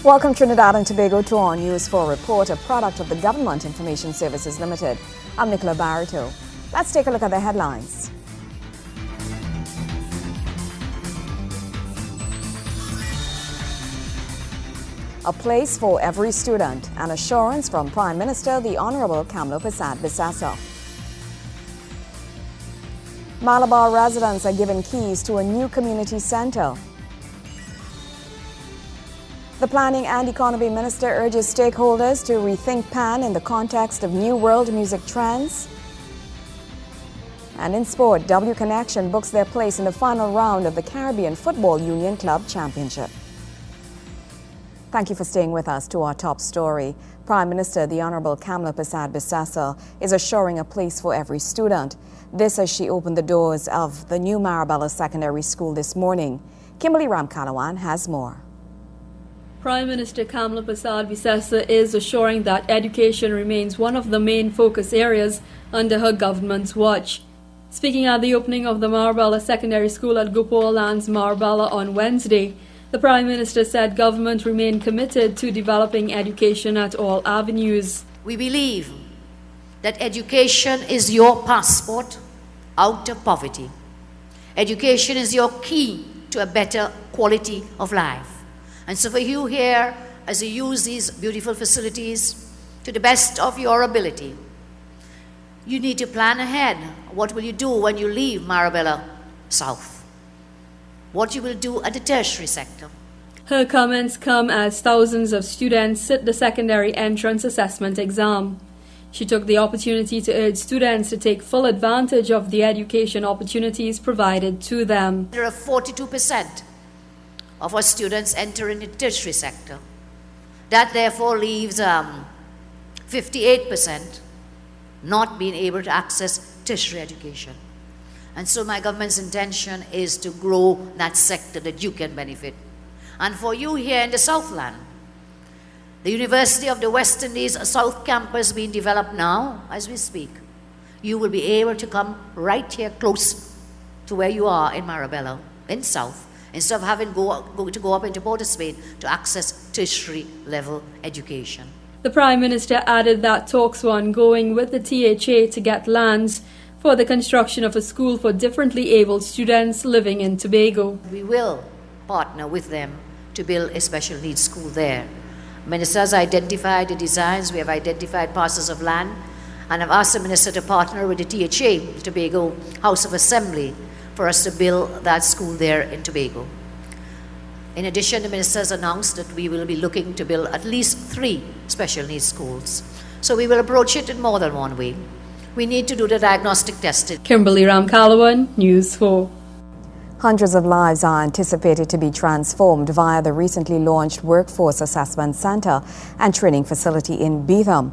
Welcome Trinidad and Tobago to our News 4 report, a product of the Government Information Services Limited. I'm Nicola Barito. Let's take a look at the headlines. A place for every student, an assurance from Prime Minister the Honourable Kamla Bissessar. Malabar residents are given keys to a new community centre. The Planning and Economy Minister urges stakeholders to rethink PAN in the context of new world music trends. And in sport, W Connection books their place in the final round of the Caribbean Football Union Club Championship. Thank you for staying with us. To our top story. Prime Minister the Honourable Kamla Bissessar is assuring a place for every student. This as she opened the doors of the new Malabar Secondary School this morning. Kimberly Ramkalawan has more. Prime Minister Kamla Bissessar is assuring that education remains one of the main focus areas under her government's watch. Speaking at the opening of the Malabar Secondary School at Gopal Lands, Malabar on Wednesday, the Prime Minister said government remain committed to developing education at all avenues. We believe that education is your passport out of poverty. Education is your key to a better quality of life. And so for you here, as you use these beautiful facilities to the best of your ability, you need to plan ahead. What will you do when you leave Malabar South? What you will do at the tertiary sector. Her comments come as thousands of students sit the secondary entrance assessment exam. She took the opportunity to urge students to take full advantage of the education opportunities provided to them. There are 42% of our students entering the tertiary sector. That therefore leaves 58% not being able to access tertiary education. And so my government's intention is to grow that sector that you can benefit. And for you here in the Southland, the University of the West Indies South Campus being developed now as we speak, you will be able to come right here close to where you are in Malabar, in South, instead of having to go up into Port of Spain to access tertiary level education. The Prime Minister added that talks were ongoing with the THA to get lands for the construction of a school for differently abled students living in Tobago. We will partner with them to build a special needs school there. Minister has identified the designs, we have identified parcels of land, and I've asked the Minister to partner with the THA, the Tobago House of Assembly, for us to build that school there in Tobago. In addition, the Minister has announced that we will be looking to build at least 3 special needs schools. So we will approach it in more than one way. We need to do the diagnostic testing. Kimberly Ramkalawan, News 4. Hundreds of lives are anticipated to be transformed via the recently launched Workforce Assessment Centre and Training Facility in Betham.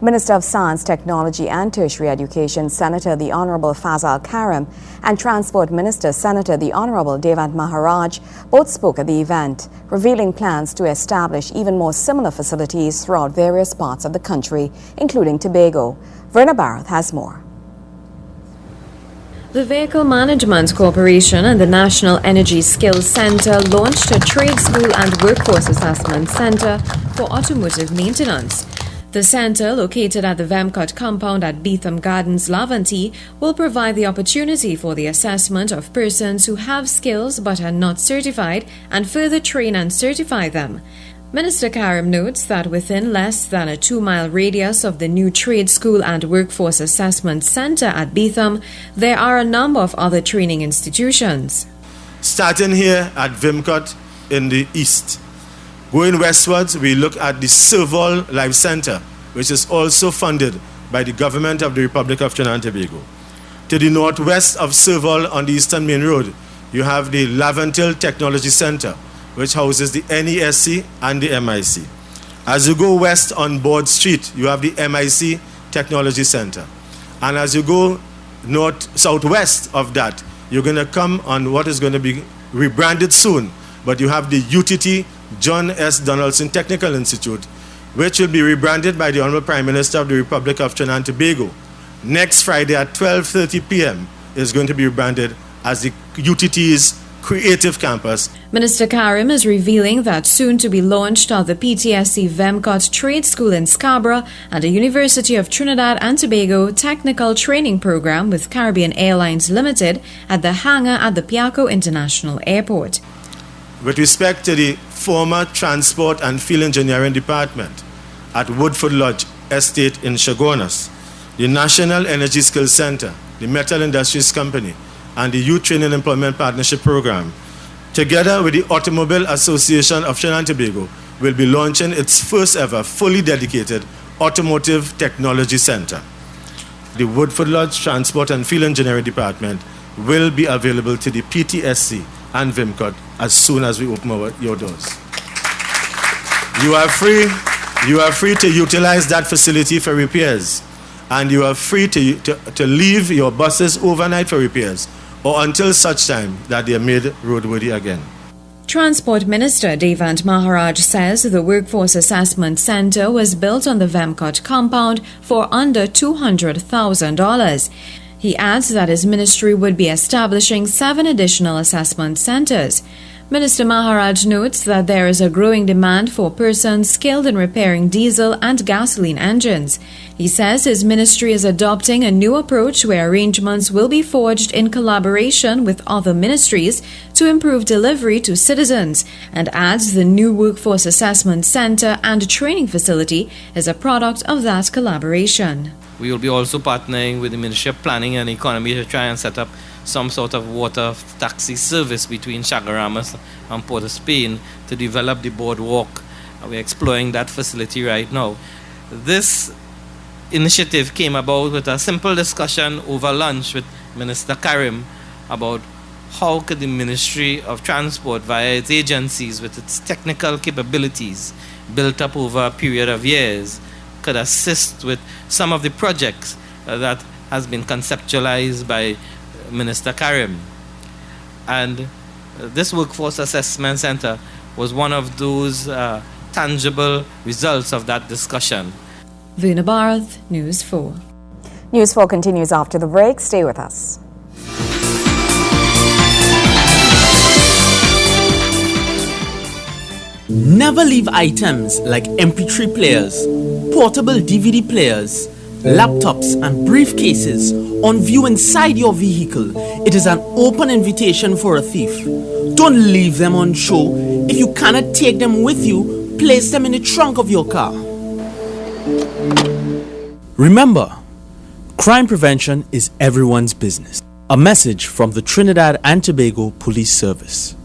Minister of Science, Technology and Tertiary Education, Senator the Honourable Fazal Karim, and Transport Minister, Senator the Honourable Devant Maharaj, both spoke at the event, revealing plans to establish even more similar facilities throughout various parts of the country, including Tobago. Verna Barath has more. The Vehicle Management Corporation and the National Energy Skills Centre launched a trade school and workforce assessment centre for automotive maintenance. The centre, located at the Vemcott compound at Betham Gardens, Lavantie, will provide the opportunity for the assessment of persons who have skills but are not certified and further train and certify them. Minister Karim notes that within less than a 2-mile radius of the new Trade School and Workforce Assessment Centre at Betham, there are a number of other training institutions. Starting here at Vemcott in the east. Going westwards, we look at the Serval Life Centre, which is also funded by the Government of the Republic of Trinidad and Tobago. To the northwest of Serval on the Eastern Main Road, you have the Lavantil Technology Centre, which houses the NESC and the MIC. As you go west on Board Street, you have the MIC Technology Centre. And as you go southwest of that, you're going to come on what is going to be rebranded soon, but you have the UTT John S. Donaldson Technical Institute, which will be rebranded by the Honourable Prime Minister of the Republic of Trinidad and Tobago. Next Friday at 12:30 p.m. is going to be rebranded as the UTT's creative campus. Minister Karim is revealing that soon to be launched are the PTSC Vemcot Trade School in Scarborough and the University of Trinidad and Tobago Technical Training Program with Caribbean Airlines Limited at the hangar at the Piaco International Airport. With respect to the former Transport and Field Engineering Department at Woodford Lodge Estate in Chaguanas, the National Energy Skills Center, the Metal Industries Company, and the Youth Training Employment Partnership Program, together with the Automobile Association of Trinidad and Tobago, will be launching its first ever fully dedicated Automotive Technology Center. The Woodford Lodge Transport and Field Engineering Department will be available to the PTSC and Vimcot as soon as we open your doors. You are free to utilize that facility for repairs, and you are free to leave your buses overnight for repairs or until such time that they are made roadworthy again. Transport Minister Devant Maharaj says the Workforce Assessment Center was built on the Vemcot compound for under $200,000. He adds that his ministry would be establishing 7 additional assessment centers. Minister Maharaj notes that there is a growing demand for persons skilled in repairing diesel and gasoline engines. He says his ministry is adopting a new approach where arrangements will be forged in collaboration with other ministries to improve delivery to citizens, and adds the new Workforce Assessment Center and training facility is a product of that collaboration. We will be also partnering with the Ministry of Planning and Economy to try and set up some sort of water taxi service between Chaguaramas and Port of Spain to develop the boardwalk. We're exploring that facility right now. This initiative came about with a simple discussion over lunch with Minister Karim about how could the Ministry of Transport, via its agencies with its technical capabilities built up over a period of years, could assist with some of the projects that has been conceptualized by Minister Karim. And this Workforce Assessment Center was one of those tangible results of that discussion. Verna Barath, News 4. News 4 continues after the break. Stay with us. Never leave items like MP3 players, portable DVD players, laptops and briefcases on view inside your vehicle. It is an open invitation for a thief. Don't leave them on show. If you cannot take them with you, place them in the trunk of your car. Remember, crime prevention is everyone's business. A message from the Trinidad and Tobago Police Service.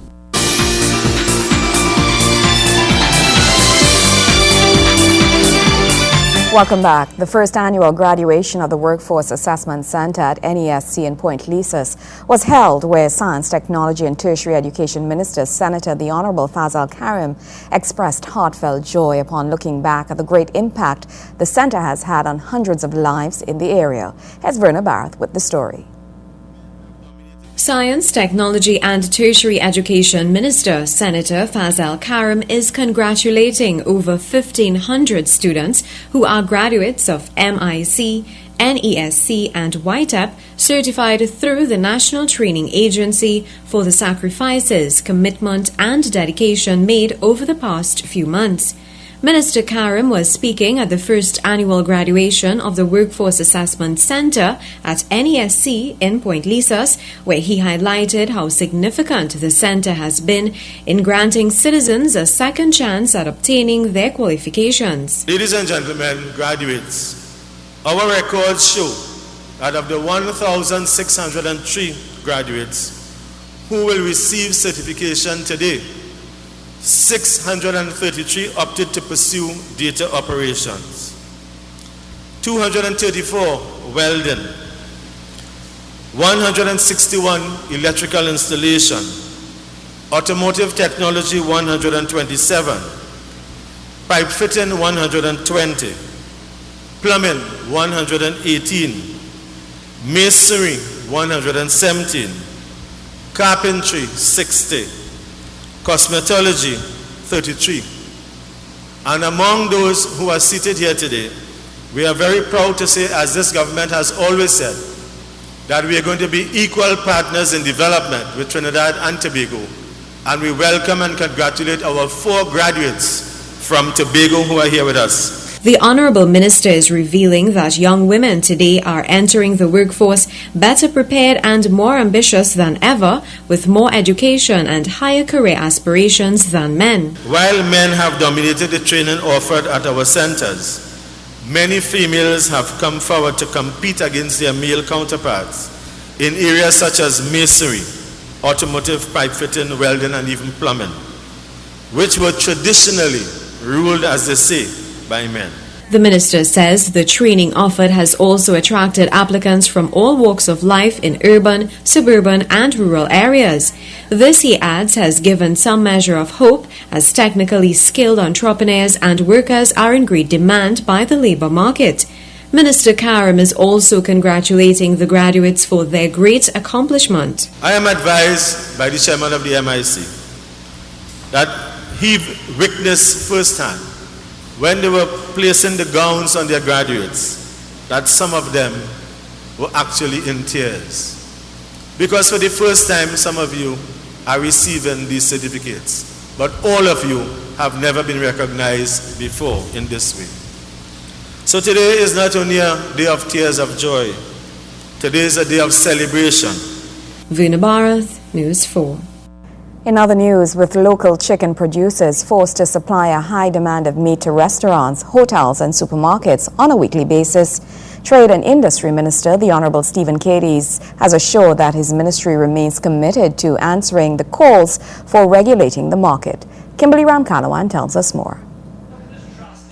Welcome back. The first annual graduation of the Workforce Assessment Center at NESC in Point Lisas was held where Science, Technology and Tertiary Education Minister Senator the Honorable Fazal Karim expressed heartfelt joy upon looking back at the great impact the center has had on hundreds of lives in the area. Here's Verna Barth with the story. Science, Technology and Tertiary Education Minister Senator Fazal Karim is congratulating over 1,500 students who are graduates of MIC, NESC and YTEP certified through the National Training Agency for the sacrifices, commitment and dedication made over the past few months. Minister Karim was speaking at the first annual graduation of the Workforce Assessment Center at NESC in Point Lisas, where he highlighted how significant the center has been in granting citizens a second chance at obtaining their qualifications. Ladies and gentlemen, graduates, our records show that of the 1,603 graduates who will receive certification today, 633 opted to pursue data operations, 234 welding, 161 electrical installation, automotive technology 127, pipe fitting 120, plumbing 118, masonry 117, carpentry 60, cosmetology 33. And among those who are seated here today, we are very proud to say, as this government has always said, that we are going to be equal partners in development with Trinidad and Tobago, and we welcome and congratulate our 4 graduates from Tobago who are here with us. The Honourable Minister is revealing that young women today are entering the workforce better prepared and more ambitious than ever, with more education and higher career aspirations than men. While men have dominated the training offered at our centres, many females have come forward to compete against their male counterparts in areas such as masonry, automotive pipe fitting, welding, and even plumbing, which were traditionally ruled, as they say, by men. The minister says the training offered has also attracted applicants from all walks of life in urban, suburban and rural areas. This, he adds, has given some measure of hope, as technically skilled entrepreneurs and workers are in great demand by the labour market. Minister Karim is also congratulating the graduates for their great accomplishment. I am advised by the chairman of the MIC that he witnessed firsthand when they were placing the gowns on their graduates, that some of them were actually in tears. Because for the first time, some of you are receiving these certificates, but all of you have never been recognized before in this way. So today is not only a day of tears of joy, today is a day of celebration. Vuna Bharat, News 4. In other news, with local chicken producers forced to supply a high demand of meat to restaurants, hotels and supermarkets on a weekly basis, Trade and Industry Minister, the Honourable Stephen Cadiz, has assured that his ministry remains committed to answering the calls for regulating the market. Kimberly Ramkalawan tells us more.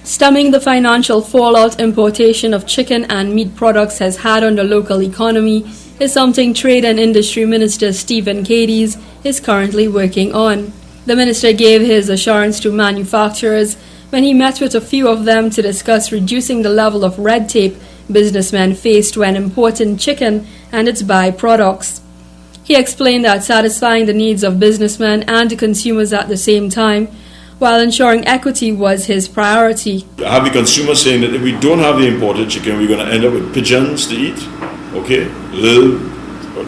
Stemming the financial fallout importation of chicken and meat products has had on the local economy is something Trade and Industry Minister Stephen Cadiz is currently working on. The minister gave his assurance to manufacturers when he met with a few of them to discuss reducing the level of red tape businessmen faced when importing chicken and its byproducts. He explained that satisfying the needs of businessmen and the consumers at the same time, while ensuring equity, was his priority. I have the consumer saying that if we don't have the imported chicken, we're going to end up with pigeons to eat, okay? Little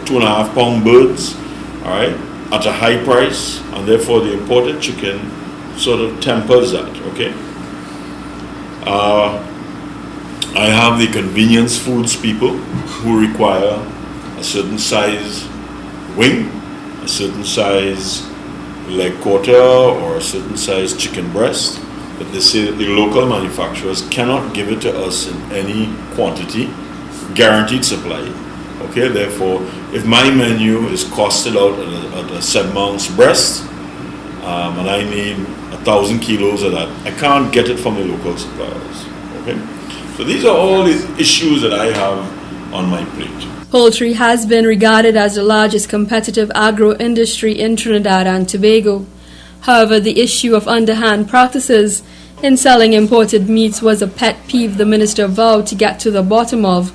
2.5 pound birds, all right, at a high price, and therefore the imported chicken sort of tempers that, okay? I have the convenience foods people who require a certain size wing, a certain size leg quarter, or a certain size chicken breast, but they say that the local manufacturers cannot give it to us in any quantity, guaranteed supply. Okay, therefore, if my menu is costed out at a 7-ounce breast, and I need 1,000 kilos of that, I can't get it from the local suppliers. Okay, so these are all the issues that I have on my plate. Poultry has been regarded as the largest competitive agro-industry in Trinidad and Tobago. However, the issue of underhand practices in selling imported meats was a pet peeve the minister vowed to get to the bottom of,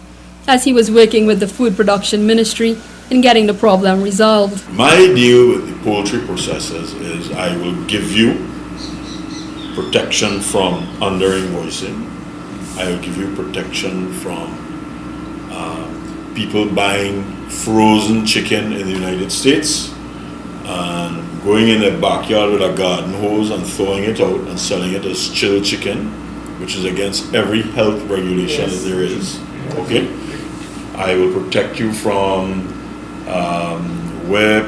as he was working with the Food Production Ministry in getting the problem resolved. My deal with the poultry processors is I will give you protection from under-invoicing. I will give you protection from people buying frozen chicken in the United States and going in their backyard with a garden hose and throwing it out and selling it as chilled chicken, which is against every health regulation that there is. Okay? I will protect you from where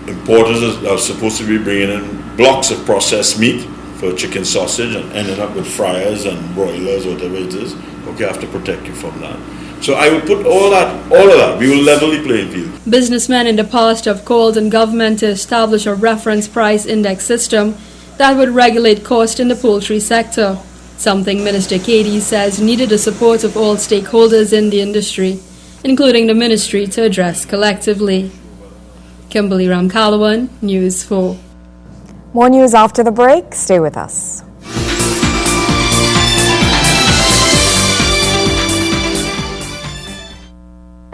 importers are supposed to be bringing in blocks of processed meat for chicken sausage and ending up with fryers and broilers, whatever it is. Okay, I have to protect you from that. So I will put all of that. We will level the playing field. Businessmen in the past have called on government to establish a reference price index system that would regulate cost in the poultry sector, something Minister Cadiz says needed the support of all stakeholders in the industry, including the ministry, to address collectively. Kimberly Ramkalawan, News 4. More news after the break. Stay with us.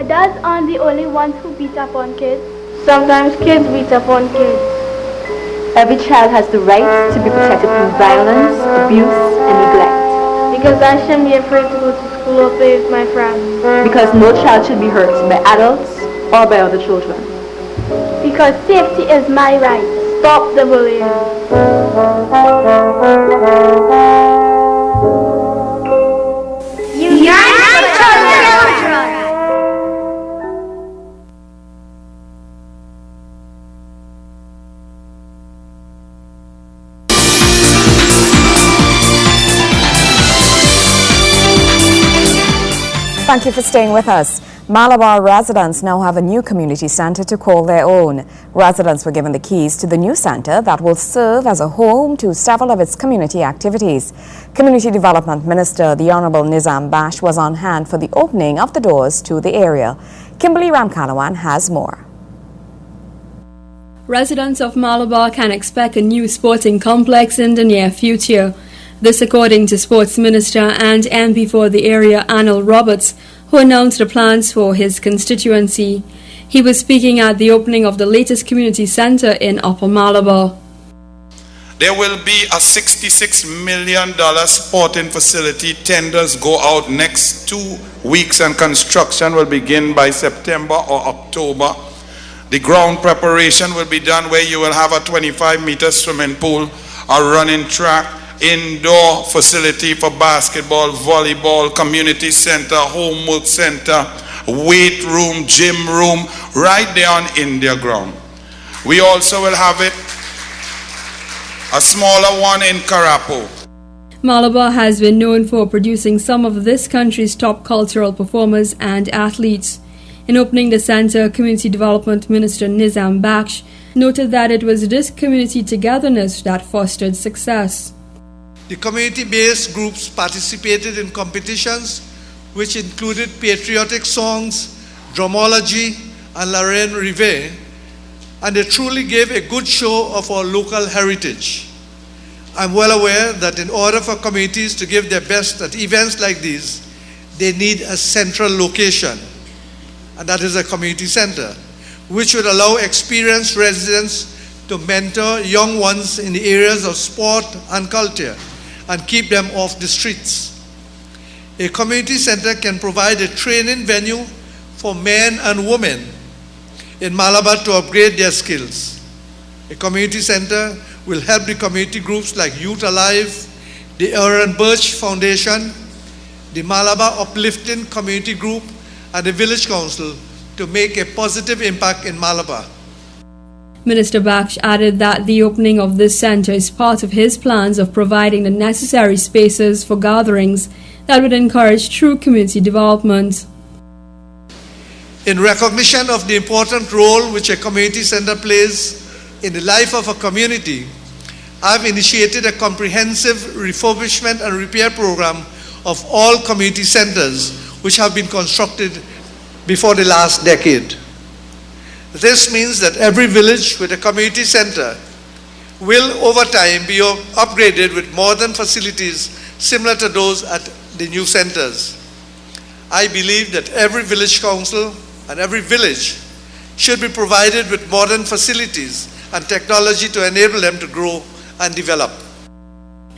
Dads aren't the only ones who beat up on kids. Sometimes kids beat up on kids. Every child has the right to be protected from violence, abuse, and neglect. Because I shouldn't be afraid to go to school. school or play with my friends. Because no child should be hurt by adults or by other children. Because safety is my right. Stop the bullying. Thank you for staying with us. Malabar residents now have a new community center to call their own. Residents were given the keys to the new center that will serve as a home to several of its community activities. Community Development Minister, the Honorable Nizam Bash, was on hand for the opening of the doors to the area. Kimberly Ramkalawan has more. Residents of Malabar can expect a new sporting complex in the near future. This according to Sports Minister and MP for the area Anil Roberts, who announced the plans for his constituency. He was speaking at the opening of the latest community centre in Upper Malabar. There will be a $66 million sporting facility. Tenders go out next 2 weeks and construction will begin by September or October. The ground preparation will be done where you will have a 25-meter swimming pool, a running track, indoor facility for basketball, volleyball, community center, homework center, weight room, gym room, right there on India ground. We also will have a smaller one in Karapo. Malabar has been known for producing some of this country's top cultural performers and athletes. In opening the centre, Community Development Minister Nizam Bakhsh noted that it was this community togetherness that fostered success. The community-based groups participated in competitions which included patriotic songs, dramology, and Lorraine Rivet, and they truly gave a good show of our local heritage. I'm well aware that in order for communities to give their best at events like these, they need a central location, and that is a community center, which would allow experienced residents to mentor young ones in the areas of sport and culture, and keep them off the streets. A community center can provide a training venue for men and women in Malabar to upgrade their skills. A community center will help the community groups like Youth Alive, the Aaron Birch Foundation, the Malabar Uplifting Community Group, and the Village Council to make a positive impact in Malabar. Minister Bakhsh added that the opening of this centre is part of his plans of providing the necessary spaces for gatherings that would encourage true community development. In recognition of the important role which a community centre plays in the life of a community, I've initiated a comprehensive refurbishment and repair program of all community centres which have been constructed before the last decade. This means that every village with a community center will over time be upgraded with modern facilities similar to those at the new centers. I believe that every village council and every village should be provided with modern facilities and technology to enable them to grow and develop.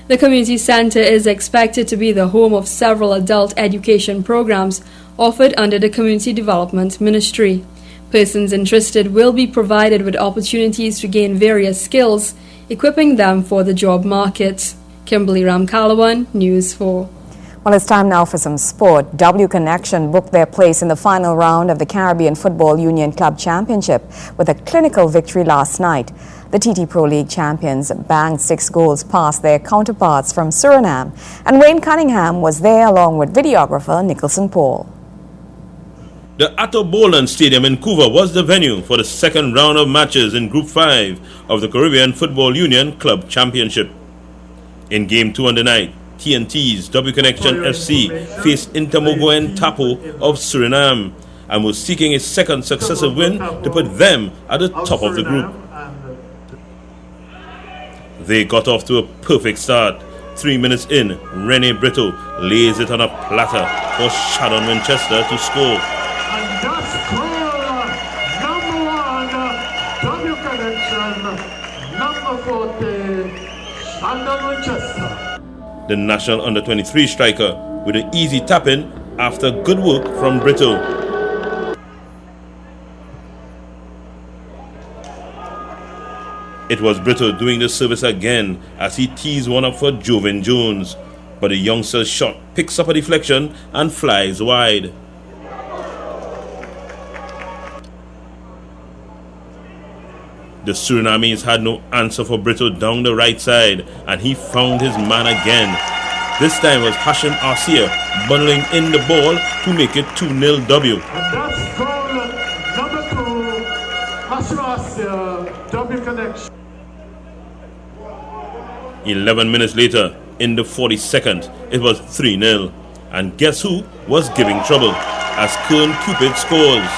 The community center is expected to be the home of several adult education programs offered under the Community Development Ministry. Persons interested will be provided with opportunities to gain various skills, equipping them for the job market. Kimberly Ramkalawan, News 4. Well, it's time now for some sport. W Connection booked their place in the final round of the Caribbean Football Union Club Championship with a clinical victory last night. The TT Pro League champions banged 6 goals past their counterparts from Suriname, and Wayne Cunningham was there along with videographer Nicholson Paul. The Atto Boland Stadium in Couva was the venue for the second round of matches in Group 5 of the Caribbean Football Union Club Championship. In Game 2 on the night, TNT's W Connection FC faced Intamogoen Tapo of Suriname and was seeking a second successive win to put them at the top of the group. They got off to a perfect start. 3 minutes in, Rene Brito lays it on a platter for Sharon Winchester to score. And that's goal number 1, W Connection, number 40, Sharon Winchester. The national under-23 striker with an easy tap-in after good work from Brito. It was Brito doing the service again as he teased one up for Joven Jones, but the youngster's shot picks up a deflection and flies wide. The Surinamese had no answer for Brito down the right side, and he found his man again. This time was Hashim Arsia bundling in the ball to make it 2-0 W. And that's goal number 2, Hashim Arsia, W connection. 11 minutes later, in the 42nd, it was 3-0. And guess who was giving trouble as Kern Cupid scores.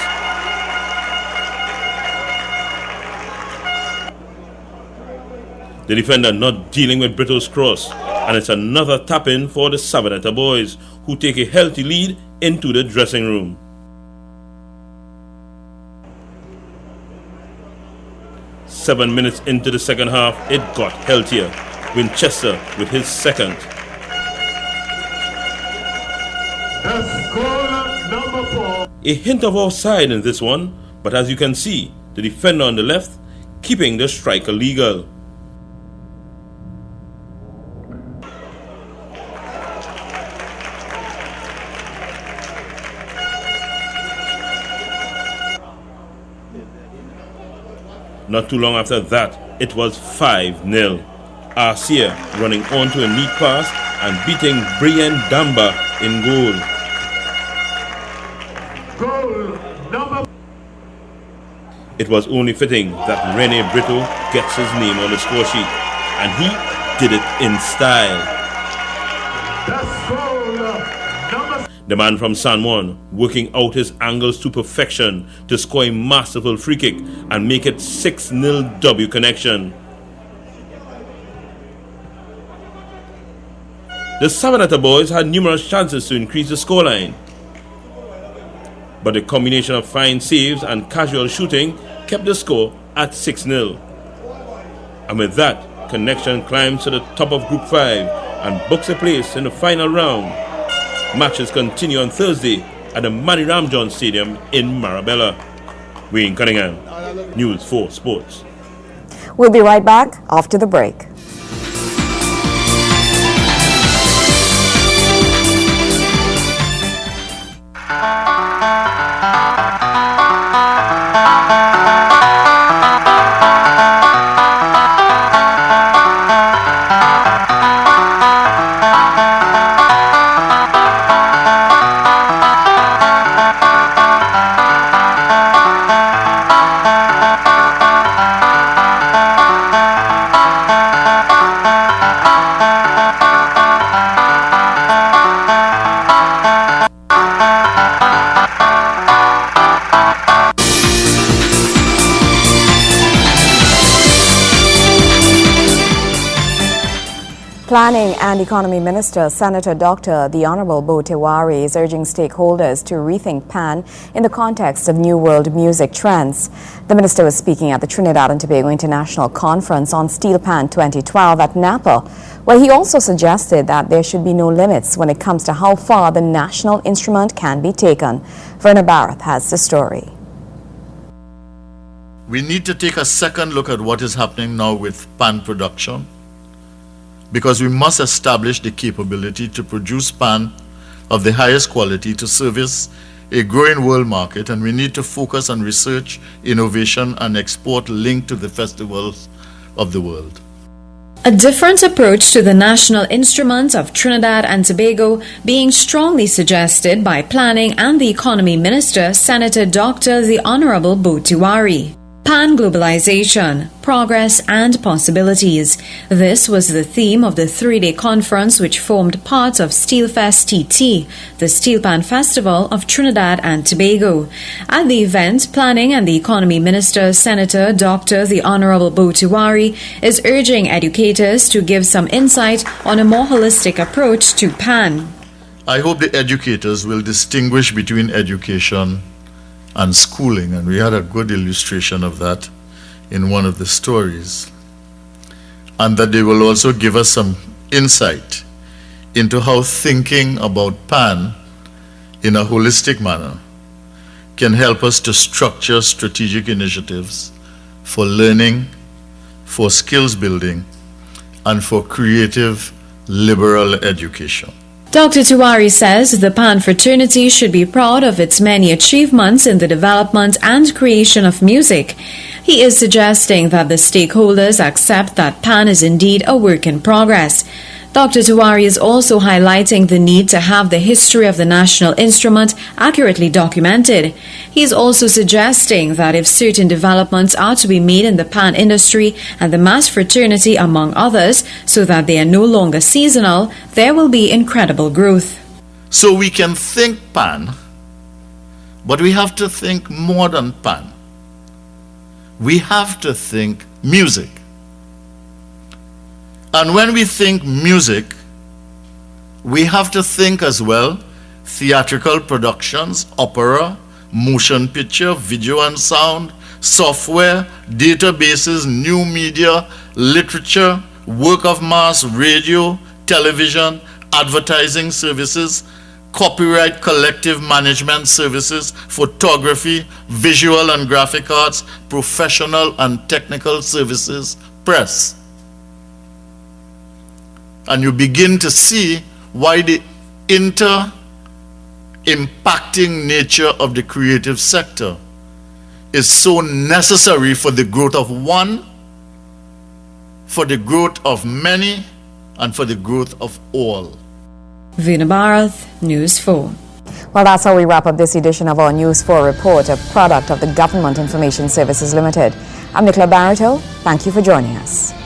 The defender not dealing with Brito's cross, and it's another tap-in for the Savanetta boys, who take a healthy lead into the dressing room. Seven minutes into the second half, it got healthier. Winchester with his second. That's goal number 4. A hint of offside in this one, but as you can see, the defender on the left keeping the striker legal. Not too long after that, it was 5-0. Arcia running onto a neat pass and beating Brian Damba in goal. Goal number. It was only fitting that Rene Brito gets his name on the score sheet, and he did it in style. That's goal number. The man from San Juan working out his angles to perfection to score a masterful free kick and make it 6-0 W connection. The Savanetta boys had numerous chances to increase the scoreline, but the combination of fine saves and casual shooting kept the score at 6-0. And with that, Connection climbs to the top of Group 5 and books a place in the final round. Matches continue on Thursday at the Manny Ramjohn Stadium in Marabella. Wayne Cunningham, News 4 Sports. We'll be right back after the break. Planning and Economy Minister, Senator Dr. The Honorable Bo Tiwari is urging stakeholders to rethink PAN in the context of new world music trends. The minister was speaking at the Trinidad and Tobago International Conference on Steel Pan 2012 at Napa, where he also suggested that there should be no limits when it comes to how far the national instrument can be taken. Verna Barath has the story. We need to take a second look at what is happening now with pan production, because we must establish the capability to produce pan of the highest quality to service a growing world market, and we need to focus on research, innovation, and export linked to the festivals of the world. A different approach to the national instrument of Trinidad and Tobago being strongly suggested by Planning and the Economy Minister, Senator Dr. The Honorable Bo Tiwari. Pan-globalization, progress and possibilities. This was the theme of the three-day conference which formed part of Steelfest TT, the Steel Pan Festival of Trinidad and Tobago. At the event, Planning and the Economy Minister, Senator Dr. The Honorable Bo Tiwari, is urging educators to give some insight on a more holistic approach to Pan. I hope the educators will distinguish between education and schooling, and we had a good illustration of that in one of the stories, and that they will also give us some insight into how thinking about pan in a holistic manner can help us to structure strategic initiatives for learning, for skills building, and for creative liberal education. Dr. Tiwari says the PAN fraternity should be proud of its many achievements in the development and creation of music. He is suggesting that the stakeholders accept that PAN is indeed a work in progress. Dr. Tiwari is also highlighting the need to have the history of the national instrument accurately documented. He is also suggesting that if certain developments are to be made in the PAN industry and the mass fraternity among others so that they are no longer seasonal, there will be incredible growth. So we can think PAN, but we have to think more than PAN. We have to think music. And when we think music, we have to think as well theatrical productions, opera, motion picture, video and sound, software, databases, new media, literature, work of mass, radio, television, advertising services, copyright collective management services, photography, visual and graphic arts, professional and technical services, press. And you begin to see why the impacting nature of the creative sector is so necessary for the growth of one, for the growth of many, and for the growth of all. Veena Bharath, News 4. Well, that's how we wrap up this edition of our News 4 report, a product of the Government Information Services Limited. I'm Nicola Barreto. Thank you for joining us.